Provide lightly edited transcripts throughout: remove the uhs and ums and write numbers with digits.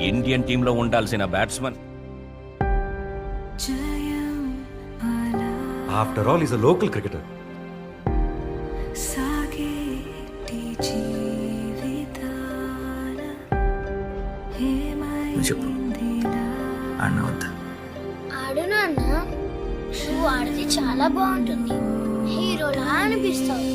Indian టీంలో ఉండాల్సిన batsman. After all is a local cricketer. చెప్పు, ఆడినా వద్దా? ఆడు నాన్న, నువ్వు ఆడితే చాలా బాగుంటుంది, హీరోలా అనిపిస్తావు.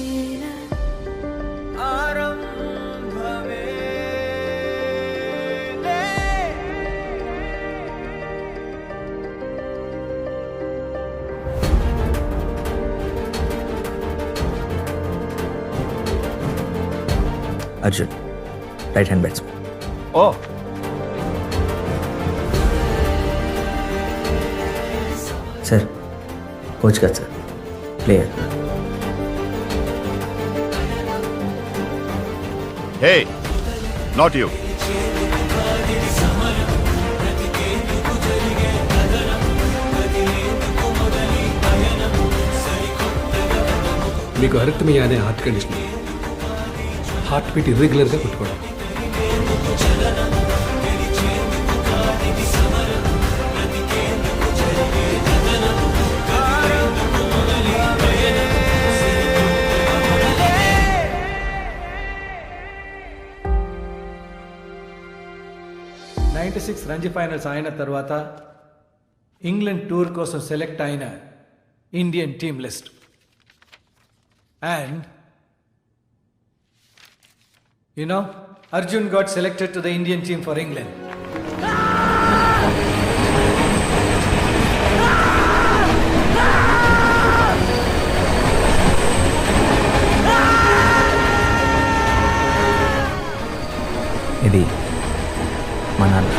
Arjun, right hand batsmen. ఓ, సార్ కోచ్ కాదు sir, player. Hey, not you. మీకు అరిథమియా అనే హార్ట్ కండిషన్, హార్ట్ బీట్ ఇర్రెగ్యులర్గా కొట్టుకోవడం. '96 రంజీ ఫైనల్స్ అయిన తర్వాత ఇంగ్లాండ్ టూర్ కోసం సెలెక్ట్ అయిన Indian team list. And you know, Arjun got selected to the Indian team for England. ఇది మా నాన్న.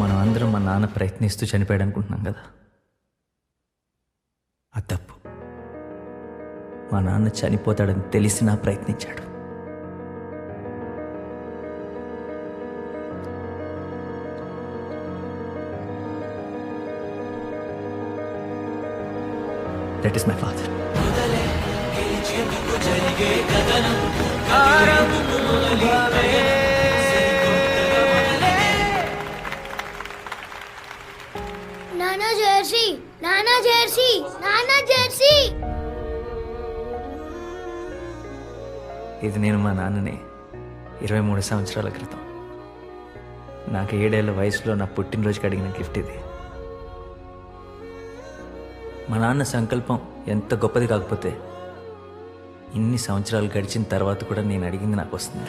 మనం అందరం మా నాన్న ప్రయత్నిస్తూ చనిపోయాడు అనుకుంటున్నాం కదా, అది తప్పు. మా నాన్న చనిపోతాడని తెలిసినా ప్రయత్నించాడు. That is my father. నానా జెర్సీ, నానా జెర్సీ, నానా జెర్సీ. ఇది నేను మా నాన్నని 23 సంవత్సరాల క్రితం, నాకు 7 ఏళ్ల వయసులో నా పుట్టినరోజుకి అడిగిన గిఫ్ట్ ఇది. మా నాన్న సంకల్పం ఎంత గొప్పది కాకపోతే ఇన్ని సంవత్సరాలు గడిచిన తర్వాత కూడా నేను అడిగింది నాకు వస్తుంది.